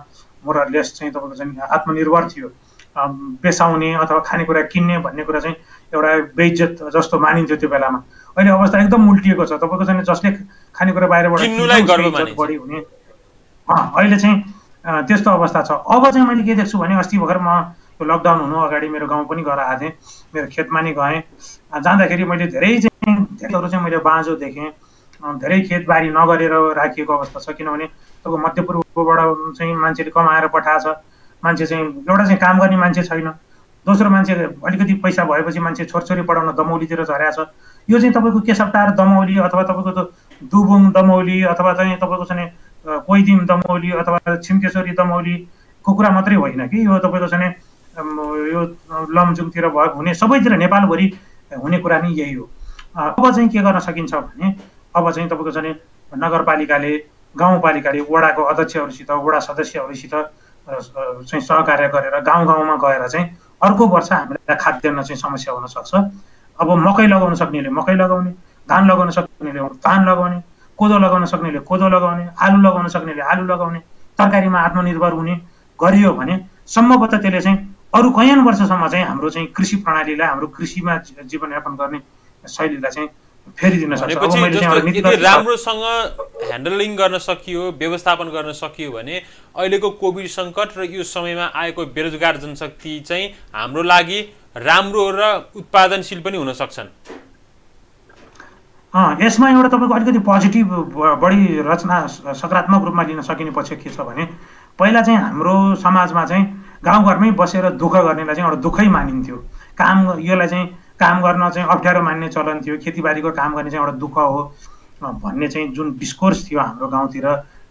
मोरलेस चाहिँ तपाईँको चाहिँ आत्मनिर्भर थियो। बेसाउने अथवा खानेकुरा किन्ने भन्ने कुरा चाहिँ एउटा बेइज्जत जस्तो मानिन्थ्यो त्यो बेलामा। अहिले अवस्था एकदम उल्टिएको छ, तपाईँको चाहिँ जसले खानेकुरा बाहिरबाट बढी हुने अहिले चाहिँ त्यस्तो अवस्था छ। अब चाहिँ मैले के देख्छु भने अस्ति भर्खर म यो लकडाउन हुनु अगाडि मेरो गाउँ पनि गएर आएको थिएँ, मेरो खेतमा नि गएँ। जाँदाखेरि मैले धेरैहरू चाहिँ मैले बाँझो देखेँ, धेरै खेतबारी नगरेर राखिएको अवस्था छ, किनभने तपाईँको मध्यपूर्वबाट चाहिँ मान्छेले कमाएर पठाएछ, मान्छे चाहिँ एउटा चाहिँ काम गर्ने मान्छे छैन, दोस्रो मान्छे अलिकति पैसा भएपछि मान्छे छोरछोरी पढाउन दमौलीतिर झरेको छ। यो चाहिँ तपाईँको केशवटार दमौली अथवा तपाईँको त दुबुङ दमौली अथवा चाहिँ तपाईँको चाहिँ कोइदिम दमौली अथवा छिम्केश्वरी दमौलीको कुरा मात्रै होइन कि यो तपाईँको चाहिँ यो लमजुङतिर हुने सबैतिर नेपालभरि हुने कुरा नै यही हो। अब चाहिँ के गर्न सकिन्छ भने अब चाहिँ तपाईँको चाहिँ नगरपालिकाले गाउँपालिकाले वडाको अध्यक्षहरूसित वडा सदस्यहरूसित चाहिँ सहकार्य गरेर गाउँ गाउँमा गएर चाहिँ अर्को वर्ष हामीलाई खाद्यान्न चाहिँ समस्या हुन सक्छ। अब मकै लगाउन सक्नेले मकै लगाउने, धान लगाउन सक्नेले धान लगाउने, कोदो लगाउन सक्नेले कोदो लगाउने, आलु लगाउन सक्नेले आलु लगाउने, तरकारीमा आत्मनिर्भर हुने गरियो भने सम्भवतः त्यसले चाहिँ अरू कैयन वर्षसम्म चाहिँ हाम्रो चाहिँ कृषि प्रणालीलाई, हाम्रो कृषिमा जीवनयापन गर्ने शैलीलाई चाहिँ फेरिदिन सक्छ। यदि राम्रोसँग ह्यान्डलिङ गर्न सकियो, व्यवस्थापन गर्न सकियो भने अहिलेको कोभिड सङ्कट र यो समयमा आएको बेरोजगार जनशक्ति चाहिँ हाम्रो लागि राम्रो र उत्पादनशील पनि हुन सक्छन्। यसमा एउटा तपाईँको अलिकति पोजिटिभ बढी रचना सकारात्मक रूपमा लिन सकिने पक्ष के छ भने पहिला चाहिँ हाम्रो समाजमा चाहिँ गाउँघरमै बसेर दुःख गर्नेलाई चाहिँ एउटा दुःखै मानिन्थ्यो। यसलाई चाहिँ काम गर्न चाहिँ अप्ठ्यारो मान्ने चलन थियो, खेतीबारीको काम गर्ने चाहिँ एउटा दुःख हो भन्ने चाहिँ जुन डिस्कोर्स थियो हाम्रो गाउँतिर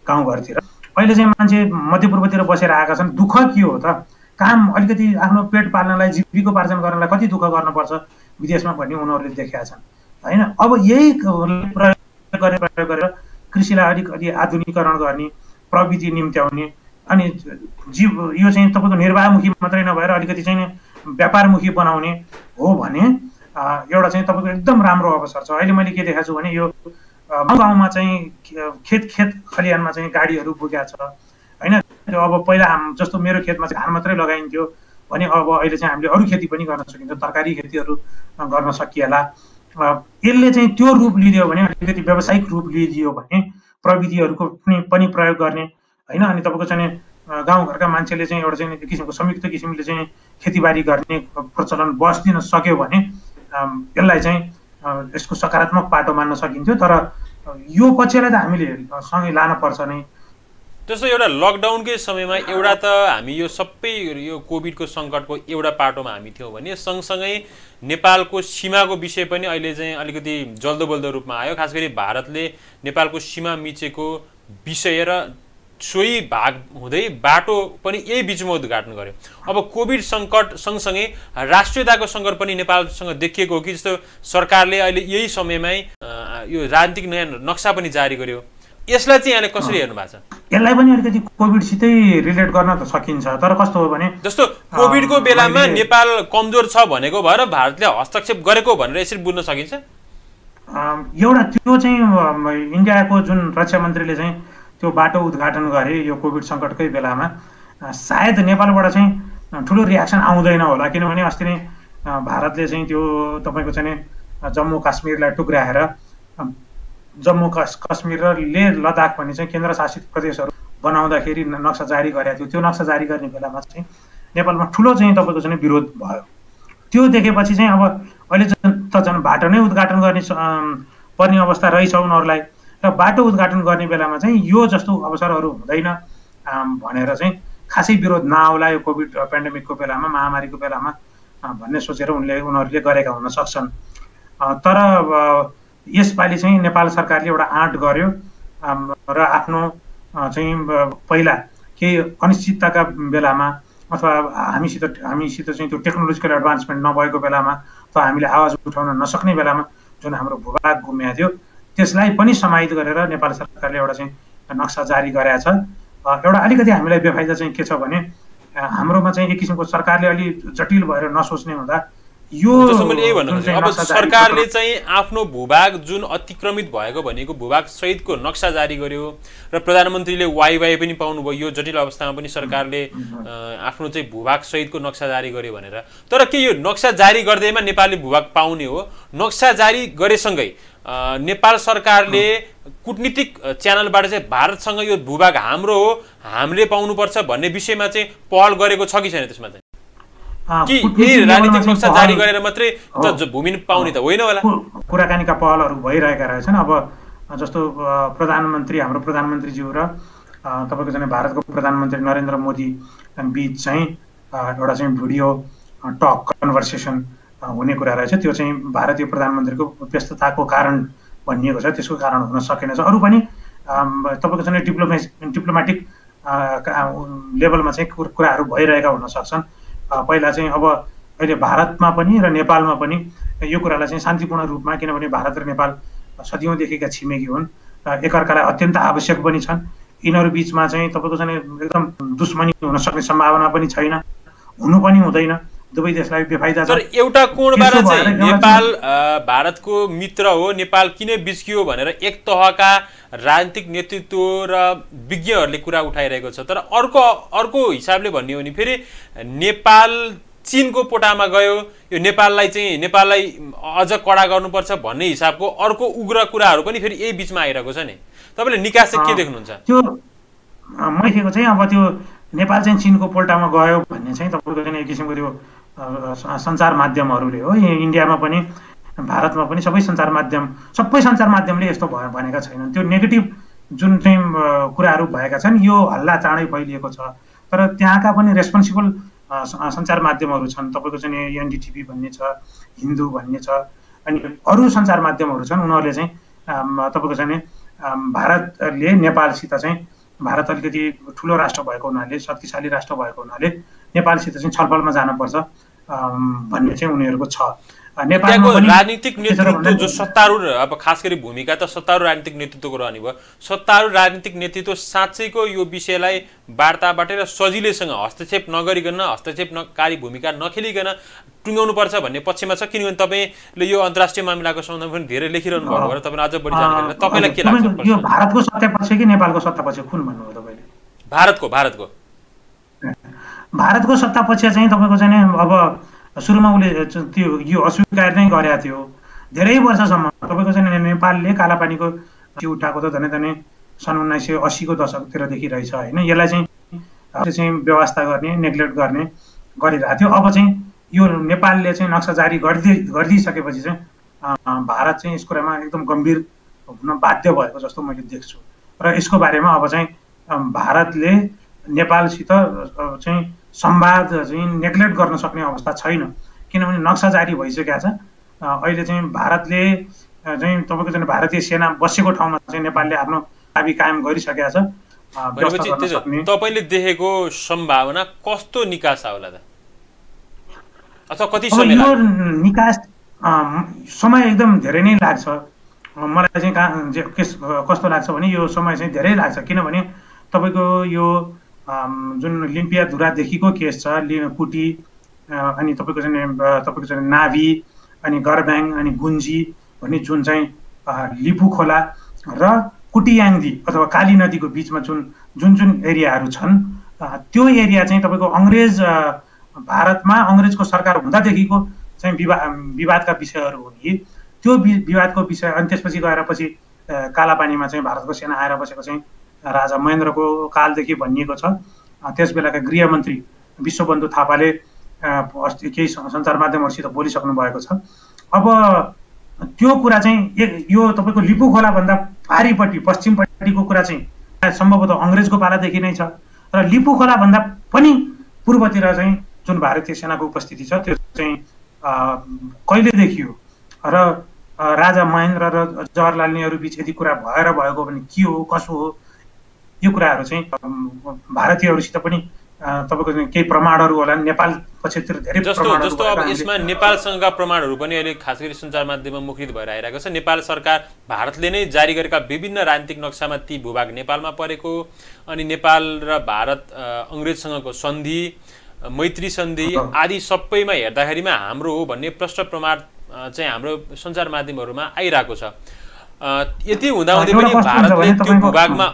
गाउँघरतिर, अहिले चाहिँ मान्छे मध्यपूर्वतिर बसेर आएका छन्। दुःख के हो त? काम अलिकति आफ्नो पेट पाल्नलाई, जीविकोपार्जन गर्नलाई कति दुःख गर्नुपर्छ विदेशमा भन्ने उनीहरूले देखेका छन् होइन। अब यही प्रयोग गरेर कृषिलाई अलिकति आधुनिकीकरण गर्ने, प्रविधि निम्त्याउने, अनि यो चाहिँ तपाईँको निर्वाहमुखी मात्रै नभएर अलिकति चाहिँ व्यापारमुखी बनाउने हो भने एउटा चाहिँ तपाईँको एकदम राम्रो अवसर छ। अहिले मैले के देखाएको छु भने यो गाउँमा चाहिँ खेत खलिहानमा चाहिँ गाडीहरू पुगेको छ होइन। त्यो अब पहिला जस्तो मेरो खेतमा चाहिँ धान मात्रै लगाइन्थ्यो भने अब अहिले चाहिँ हामीले अरू खेती पनि गर्न सकिन्छ, तरकारी खेतीहरू गर्न सकिएला। यसले चाहिँ त्यो रूप लिदियो भने, अलिकति व्यावसायिक रूप लिदियो भने प्रविधिहरूको पनि प्रयोग गर्ने होइन। अनि तपाईँको चाहिँ गाउँघरका मान्छेले चाहिँ एउटा चाहिँ किसिमको संयुक्त किसिमले चाहिँ खेतीबारी गर्ने प्रचलन बस्दिन सक्यो भने यसलाई चाहिँ यसको सकारात्मक पाटो मान्न सकिन्थ्यो। तर यो पक्षलाई त हामीले सँगै लान पर्छ नै। जस्तो एउटा लकडाउनकै समयमा एउटा त हामी यो सबै यो कोभिडको सङ्कटको एउटा पाटोमा हामी थियौँ भने सँगसँगै नेपालको सीमाको विषय पनि अहिले चाहिँ अलिकति जल्दो बल्दो रूपमा आयो। खास गरी भारतले नेपालको सीमा मिचेको विषय र सोही भाग हुँदै बाटो पनि यही बिचमा उद्घाटन गर्यो। अब कोभिड सङ्कट सँगसँगै राष्ट्रियताको सङ्कट पनि नेपालसँग देखिएको हो कि जस्तो सरकारले अहिले यही समयमै यो राजनीतिक नयाँ नक्सा पनि जारी गर्यो। यसलाई चाहिँ यहाँले कसरी हेर्नु भएको छ? यसलाई पनि अलिकति कोभिडसितै रिलेट गर्न त सकिन्छ, तर कस्तो हो भने जस्तो कोभिडको बेलामा नेपाल कमजोर छ भनेको भएर भारतले हस्तक्षेप गरेको भनेर यसरी बुझ्न सकिन्छ? एउटा त्यो चाहिँ इन्डियाको जुन रक्षा मन्त्रीले चाहिँ त्यो बाटो उद्घाटन गरे यो कोभिड सङ्कटकै बेलामा, सायद नेपालबाट चाहिँ ठुलो रियाक्सन आउँदैन होला। किनभने अस्ति नै भारतले चाहिँ त्यो तपाईँको चाहिँ जम्मू काश्मीरलाई टुक्राएर जम्मू काश्मीर र लेह लद्दाख भन्ने चाहिँ केन्द्रशासित प्रदेशहरू बनाउँदाखेरि नक्सा जारी गरेको थियो। त्यो नक्सा जारी गर्ने बेलामा चाहिँ नेपालमा ठुलो चाहिँ तपाईँको चाहिँ विरोध भयो। त्यो देखेपछि चाहिँ अब अहिले त झन् बाटो नै उद्घाटन गर्ने पर्ने अवस्था रहेछ उनीहरूलाई, र बाटो उद्घाटन गर्ने बेलामा चाहिँ यो जस्तो अवसरहरू हुँदैन भनेर चाहिँ खासै विरोध नआउला यो कोभिड पेन्डेमिकको बेलामा, महामारीको बेलामा भन्ने सोचेर उनीहरूले गरेका हुन सक्छन्। तर यसपालि चाहिँ नेपाल सरकारले एउटा आँट गर्यो र आफ्नो चाहिँ पहिला केही अनिश्चितताका बेलामा अथवा हामीसित चाहिँ त्यो टेक्नोलोजिकल एडभान्समेन्ट नभएको बेलामा अथवा हामीले आवाज उठाउन नसक्ने बेलामा जुन हाम्रो भूभाग गुमेको थियो त्यसलाई पनि समाहित गरेर नेपाल सरकारले एउटा चाहिँ नक्सा जारी गरेका छ। एउटा अलिकति हामीलाई बेफाइदा चाहिँ के छ भने हाम्रोमा चाहिँ एक किसिमको सरकारले अलि जटिल भएर नसोच्ने हुँदा यो अब सरकारले चाहिँ आफ्नो भूभाग जुन अतिक्रमित भएको भनेको भूभाग सहितको नक्सा जारी गर्यो र प्रधानमन्त्रीले वाइ पनि पाउनुभयो यो जटिल अवस्थामा पनि सरकारले आफ्नो चाहिँ भूभाग सहितको नक्सा जारी गर्यो भनेर। तर के यो नक्सा जारी गर्दैमा नेपालले भूभाग पाउने हो? नक्सा जारी गरेसँगै नेपाल सरकारले कूटनीतिक च्यानलबाट चाहिँ भारतसँग यो भूभाग हाम्रो हो, हामीले पाउनुपर्छ भन्ने विषयमा चाहिँ पहल गरेको छ कि छैन? त्यसमा चाहिँ कि यही राजनीतिक नक्सा जारी गरेर मात्रै त भूमि पाउने त होइन होला? कुराकानीका पहलहरू भइरहेका रहेछन्। अब जस्तो प्रधानमन्त्री हाम्रो प्रधानमन्त्रीज्यू र तपाईँको चाहिँ भारतको प्रधानमन्त्री नरेन्द्र मोदी बिच चाहिँ एउटा चाहिँ भिडियो टक कन्भर्सेसन हुने कुरा रहेछ। त्यो चाहिँ भारतीय प्रधानमन्त्रीको व्यस्तताको कारण भनिएको छ, त्यसको कारण हुन सकेन। अरू पनि तपाईँको चाहिँ डिप्लोमेटिक लेभलमा चाहिँ कुराहरू भइरहेका हुन सक्छन्। पहिला चाहिँ अब अहिले भारतमा पनि र नेपालमा पनि यो कुरालाई चाहिँ शान्तिपूर्ण रूपमा, किनभने भारत र नेपाल सदियौँदेखिका छिमेकी हुन्, एकअर्कालाई अत्यन्त आवश्यक पनि छन्। यिनीहरू बिचमा चाहिँ तपाईँको चाहिँ एकदम दुश्मनी हुन सक्ने सम्भावना पनि छैन, हुनु पनि हुँदैन। दुवै देशलाई बेफाइदा छ। तर एउटा कोणबाट चाहिँ नेपाल भारतको मित्र हो, नेपाल किन बिच्कियो भनेर एक तहका राजनीतिक नेतृत्व र विज्ञहरूले कुरा उठाइरहेको छ। तर अर्को हिसाबले भन्ने हो भने फेरि नेपाल चीनको पोटामा गयो, यो नेपाललाई अझ कडा गर्नुपर्छ भन्ने हिसाबको अर्को उग्र कुराहरू पनि फेरि यही बिचमा आइरहेको छ नि। तपाईँले निकास चाहिँ के देख्नुहुन्छ? त्यो मैखेको चाहिँ अब त्यो नेपाल चाहिँ चीनको पोल्टामा गयो भन्ने चाहिँ तपाईँको चाहिँ एक किसिमको त्यो सञ्चार माध्यमहरूले हो, इन्डियामा पनि भारतमा पनि सबै सञ्चार माध्यमले यस्तो भनेका छैनन्। त्यो नेगेटिभ जुन चाहिँ कुराहरू भएका छन् यो हल्ला चाँडै फैलिएको छ। तर त्यहाँका पनि रेस्पोन्सिबल सञ्चार माध्यमहरू छन्। तपाईँको चाहिँ एनडीटिभी भन्ने छ, हिन्दू भन्ने छ, अनि अरू सञ्चार माध्यमहरू छन्। उनीहरूले चाहिँ तपाईँको चाहिँ भारतले नेपालसित चाहिँ भारत अलिकति ठुलो राष्ट्र भएको हुनाले, शक्तिशाली राष्ट्र भएको हुनाले नेपालसित चाहिँ छलफलमा जानुपर्छ भन्ने चाहिँ उनीहरूको छ। नेपालको राजनीतिक नेतृत्व जो सत्तारूढ, अब खास गरी भूमिका त सत्तारूढ राजनीतिक नेतृत्वको रहने भयो। सत्तारूढ राजनीतिक नेतृत्व साँच्चैको यो विषयलाई वार्ताबाट र सजिलैसँग हस्तक्षेप नगरिकन, हस्तक्षेपकारी भूमिका नखेलिकन टुङ्गाउनु पर्छ भन्ने पक्षमा छ। किनभने तपाईँले यो अन्तर्राष्ट्रिय मामिलाको सन्दर्भमा पनि धेरै लेखिरहनु भएको भएर तपाईँले अझ बढी जानकारी, तपाईँलाई के लाग्छ? यो भारतको सत्तापक्ष कि नेपालको सत्तापक्ष कुन भन्नुभयो तपाईँले? भारतको सत्तापक्ष चाहिँ तपाईँको चाहिँ अब सुरुमा उसले त्यो यो अस्वीकार नै गरेको थियो धेरै वर्षसम्म। तपाईँको चाहिँ नेपालले कालापानीको त्यो उठाएको त धने सन् 1980 को दशकतिरदेखि रहेछ होइन। यसलाई चाहिँ व्यवस्था गर्ने, नेग्लेक्ट गर्ने गरिरहेको थियो। अब चाहिँ यो नेपालले चाहिँ नक्सा जारी गरिदिइसकेपछि चाहिँ भारत चाहिँ यस कुरामा एकदम गम्भीर हुन बाध्य भएको जस्तो मैले देख्छु। र यसको बारेमा अब चाहिँ भारतले नेपालसित चाहिँ संवाद चाहिँ नेग्लेक्ट गर्न सक्ने अवस्था छैन, किनभने नक्सा जारी भइसकेको छ। अहिले चाहिँ भारतले चाहिँ तपाईँको चाहिँ भारतीय सेना बसेको ठाउँमा चाहिँ नेपालले आफ्नो दाबी कायम गरिसकेको छ। तपाईँले देखेको सम्भावना कस्तो निकास होला त, अथवा कति समय लाग्छ? निकास समय एकदम धेरै नै लाग्छ। मलाई चाहिँ कस्तो लाग्छ भने यो समय चाहिँ धेरै लाग्छ, किनभने तपाईँको यो जुन लिम्पियाधुरादेखिको केस छ, कुटी अनि तपाईँको चाहिँ नाभी अनि गरब्याङ अनि गुन्जी भन्ने जुन चाहिँ लिपु खोला र कुटियाङ्दी अथवा काली नदीको बिचमा जुन एरियाहरू छन्, त्यो एरिया चाहिँ तपाईँको अङ्ग्रेज भारतमा अङ्ग्रेजको सरकार हुँदादेखिको चाहिँ विवादका विषयहरू हुन् कि त्यो विवादको विषय। अनि त्यसपछि गएर पछि कालापानीमा चाहिँ भारतको सेना आएर बसेको चाहिँ राजा महेन्द्रको कालदेखि भनिएको छ। त्यस बेलाका गृहमन्त्री विश्वबन्धु थापाले केही सञ्चार माध्यमहरूसित बोलिसक्नु भएको छ। अब त्यो कुरा चाहिँ यो तपाईँको लिपु खोलाभन्दा पारिपट्टि पश्चिमपट्टिको कुरा चाहिँ सम्भवतः अङ्ग्रेजको पालादेखि नै छ। र लिपु खोलाभन्दा पनि पूर्वतिर चाहिँ जुन भारतीय सेनाको उपस्थिति छ त्यो चाहिँ कहिलेदेखि हो र राजा महेन्द्र र जवाहरलाल नेहरू बिच यदि कुरा भएको भने के हो कसो हो, यो कुराहरू चाहिँ भारतीयहरूसित पनि तपाईँको केही प्रमाणहरू होला। नेपाल पछितिर धेरै जस्तो अब यसमा नेपालसँगका प्रमाणहरू पनि अहिले खास गरी सञ्चार माध्यममा मुखरित भएर आइरहेको छ। नेपाल सरकार भारतले नै जारी गरेका विभिन्न राजनीतिक नक्सामा ती भूभाग नेपालमा परेको, अनि नेपाल र भारत अङ्ग्रेजसँगको सन्धि, मैत्री सन्धि आदि सबैमा हेर्दाखेरिमा हाम्रो हो भन्ने प्रष्ट प्रमाण चाहिँ हाम्रो सञ्चार माध्यमहरूमा आइरहेको छ। यति हुँदाहुँदै पनि भारतले त्यो भूभागमा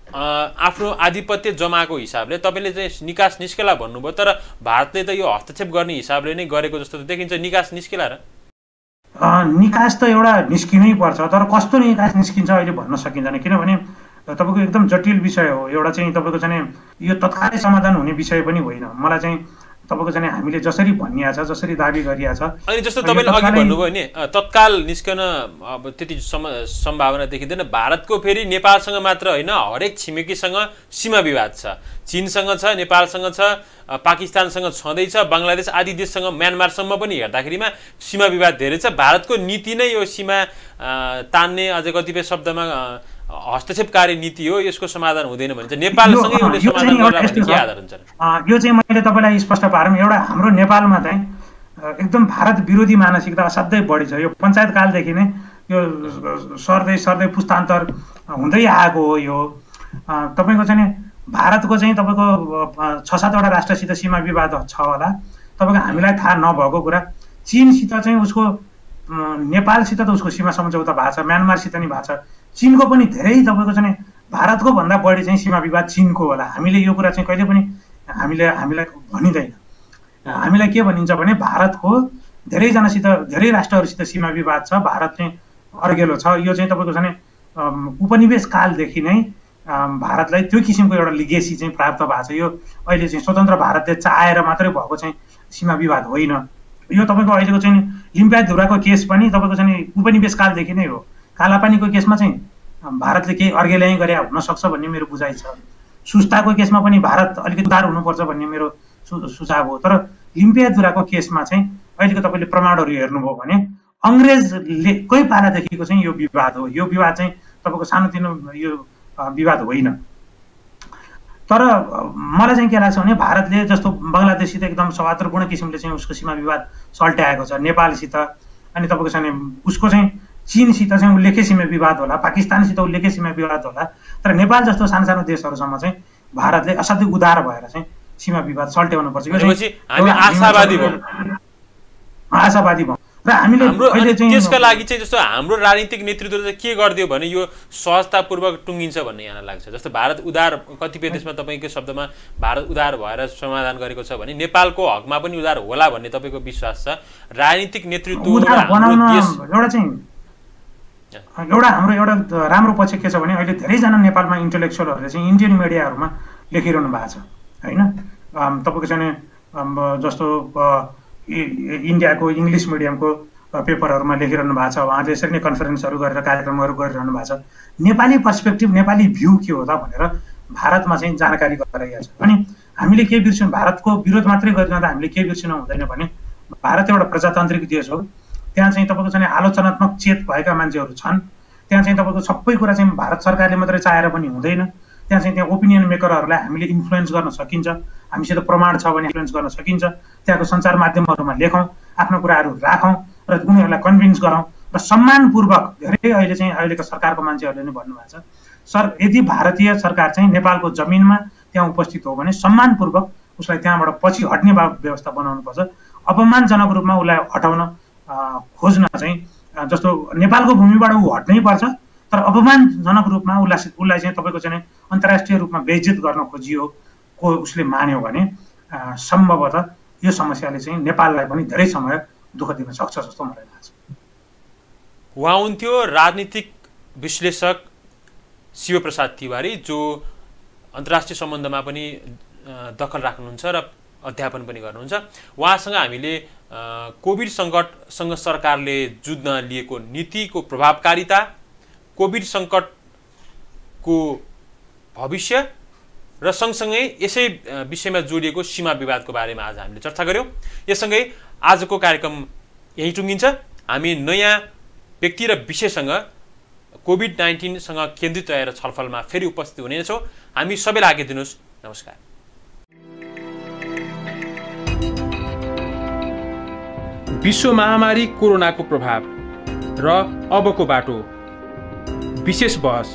आफ्नो आधिपत्य जमाएको हिसाबले तपाईँले चाहिँ निकास निस्केला भन्नुभयो, तर भारतले त यो हस्तक्षेप गर्ने हिसाबले नै गरेको जस्तो त देखिन्छ। निकास निस्केला र? निकास त एउटा निस्किनै पर्छ, तर कस्तो निकास निस्किन्छ अहिले भन्न सकिँदैन, किनभने तपाईँको एकदम जटिल विषय हो। एउटा चाहिँ तपाईँको चाहिँ यो तत्कालै समाधान हुने विषय पनि होइन। मलाई चाहिँ तपाईँको चाहिँ हामीले जसरी भनिया छ, जसरी दाबी गरिया छ, अनि जस्तो तपाईँले अघि भन्नुभयो नि तत्काल निस्कन अब त्यति सम्भावना देखिँदैन। भारतको फेरि नेपालसँग मात्र होइन, हरेक छिमेकीसँग सीमा विवाद छ। चीनसँग छ, नेपालसँग छ, पाकिस्तानसँग छँदैछ, बङ्गलादेश आदि देशसँग, म्यानमारसम्म पनि हेर्दाखेरिमा सीमा विवाद धेरै छ। भारतको नीति नै यो सीमा तान्ने, अझ कतिपय शब्दमा हस्तक्षेपकारी नीति हो, यसको समाधान हुँदैन भन्छ। नेपालसँगै उसले समाधान गर्ला भन्ने के आधार हुन्छ? यो चाहिँ मैले तपाईँलाई स्पष्ट पारौँ, एउटा हाम्रो नेपालमा चाहिँ एकदम भारत विरोधी मानसिकता असाध्यै बढी छ। यो पञ्चायतकालदेखि नै यो सर्दै पुस्तान्तर हुँदै आएको हो। यो तपाईँको चाहिँ भारतको चाहिँ तपाईँको 6-7वटा राष्ट्रसित सीमा विवाद छ होला। तपाईँको हामीलाई थाहा नभएको कुरा, चीनसित चाहिँ उसको नेपालसित त उसको सीमा सम्झौता भएको छ, म्यानमारसित नि भएको छ, चीनको पनि धेरै तपाईँको चाहिँ भारतको भन्दा बढी चाहिँ सीमा विवाद चीनको होला। हामीले यो कुरा चाहिँ कहिले पनि हामीलाई भनिँदैन। हामीलाई के भनिन्छ भने भारतको धेरैजनासित, धेरै राष्ट्रहरूसित सीमा विवाद छ, भारत चाहिँ अर्गेलो छ। यो चाहिँ तपाईँको चाहिँ उपनिवेश कालदेखि नै भारतलाई त्यो किसिमको एउटा लिगेसी चाहिँ प्राप्त भएको छ। यो अहिले चाहिँ स्वतन्त्र भारतले चाहेर मात्रै भएको चाहिँ सीमा विवाद होइन। यो तपाईँको अहिलेको चाहिँ लिम्पियाधुराको केस पनि तपाईँको चाहिँ उपनिवेश कालदेखि नै हो। कालापानीको केसमा चाहिँ भारतले केही अर्गेल्याइ गरे हुन सक्छ भन्ने मेरो बुझाइ छ। सुस्ताको केसमा पनि भारत अलिकति उदार हुनुपर्छ भन्ने मेरो सुझाव हो। तर लिम्पियाजुराको केसमा चाहिँ अहिलेको तपाईँले प्रमाणहरू हेर्नुभयो भने अङ्ग्रेजले कोही पालादेखिको चाहिँ यो विवाद हो। यो विवाद चाहिँ तपाईँको सानोतिनो यो विवाद होइन। तर मलाई चाहिँ के लाग्छ भने भारतले जस्तो बङ्गलादेशसित एकदम सौहार्दपूर्ण किसिमले चाहिँ उसको सीमा विवाद सल्ट्याएको छ, नेपालसित अनि तपाईँको चाहिँ उसको चाहिँ चीनसित चाहिँ उल्लेख्य सीमा विवाद होला, पाकिस्तानसित उल्लेख्य सीमा विवाद होला, तर नेपाल जस्तो सानो सानो देशहरूसम्म चाहिँ भारतले असाध्यै उदार भएर चाहिँ सीमा विवाद सल्ट्याउनु पर्छ। आशावादी भयौँ र हामीले त्यसका लागि चाहिँ जस्तो हाम्रो राजनीतिक नेतृत्वले के गरिदियो भने यो सहजतापूर्वक टुङ्गिन्छ भन्ने यहाँ लाग्छ। जस्तो भारत उदार, कतिपय देशमा तपाईँको शब्दमा भारत उदार भएर समाधान गरेको छ भने नेपालको हकमा पनि उदार होला भन्ने तपाईँको विश्वास छ। राजनीतिक नेतृत्व एउटा हाम्रो एउटा राम्रो पक्ष के छ भने अहिले धेरैजना नेपालमा इन्टेलेक्चुअलहरूले चाहिँ इन्डियन मिडियाहरूमा लेखिरहनु भएको छ होइन। तपाईँको चाहिँ जस्तो इन्डियाको इङ्ग्लिस मिडियमको पेपरहरूमा लेखिरहनु भएको छ, उहाँले यसरी नै कन्फरेन्सहरू गरेर कार्यक्रमहरू गरिरहनु भएको छ। नेपाली पर्सपेक्टिभ, नेपाली भ्यू के हो त भनेर भारतमा चाहिँ जानकारी गराइएको छ। अनि हामीले के बिर्स्यौँ, भारतको विरोध मात्रै गरिरहँदा हामीले के बिर्सिनु हुँदैन भने भारत एउटा प्रजातान्त्रिक देश हो। त्यहाँ चाहिँ तपाईँको चाहिँ आलोचनात्मक चेत भएका मान्छेहरू छन्। त्यहाँ चाहिँ तपाईँको सबै कुरा चाहिँ भारत सरकारले मात्रै चाहेर पनि हुँदैन। त्यहाँ चाहिँ त्यहाँ ओपिनियन मेकरहरूलाई हामीले इन्फ्लुएन्स गर्न सकिन्छ, हामीसित प्रमाण छ भने इन्फ्लुएन्स गर्न सकिन्छ। त्यहाँको सञ्चार माध्यमहरूमा लेखौँ, आफ्नो कुराहरू राखौँ र उनीहरूलाई कन्भिन्स गरौँ र सम्मानपूर्वक। धेरै अहिले चाहिँ अहिलेको सरकारको मान्छेहरूले नै भन्नुभएको छ, सर यदि भारतीय सरकार चाहिँ नेपालको जमिनमा त्यहाँ उपस्थित हो भने सम्मानपूर्वक उसलाई त्यहाँबाट पछि हट्ने व्यवस्था बनाउनुपर्छ। अपमानजनक रूपमा उसलाई हटाउन खोज्न चाहिँ जस्तो नेपालको भूमिबाट ऊ हट्नै पर्छ, तर अपमानजनक रूपमा उसलाई चाहिँ तपाईँको चाहिँ अन्तर्राष्ट्रिय रूपमा बेइज्जत गर्न खोजियो को उसले मान्यो भने सम्भवतः यो समस्याले चाहिँ नेपाललाई पनि धेरै समय दुःख दिन सक्छ जस्तो मलाई लाग्छ। उहाँ हुन्थ्यो राजनीतिक विश्लेषक शिवप्रसाद तिवारी, जो अन्तर्राष्ट्रिय सम्बन्धमा पनि दखल राख्नुहुन्छ र अध्यापन पनि गर्नुहुन्छ। उहाँसँग हामीले कोभिड सङ्कटसँग सरकारले जुझ्न लिएको नीतिको प्रभावकारिता, कोभिड सङ्कटको भविष्य र सँगसँगै यसै विषयमा जोडिएको सीमा विवादको बारेमा आज हामीले चर्चा गऱ्यौँ। यससँगै आजको कार्यक्रम यही टुङ्गिन्छ। हामी नयाँ व्यक्ति र विषयसँग कोभिड-19सँग केन्द्रित रहेर छलफलमा फेरि उपस्थित हुनेछौँ। हामी सबैलाई आज्ञा दिनुहोस्। नमस्कार। विश्व महामारी कोरोनाको प्रभाव र अबको बाटो, विशेष बहस।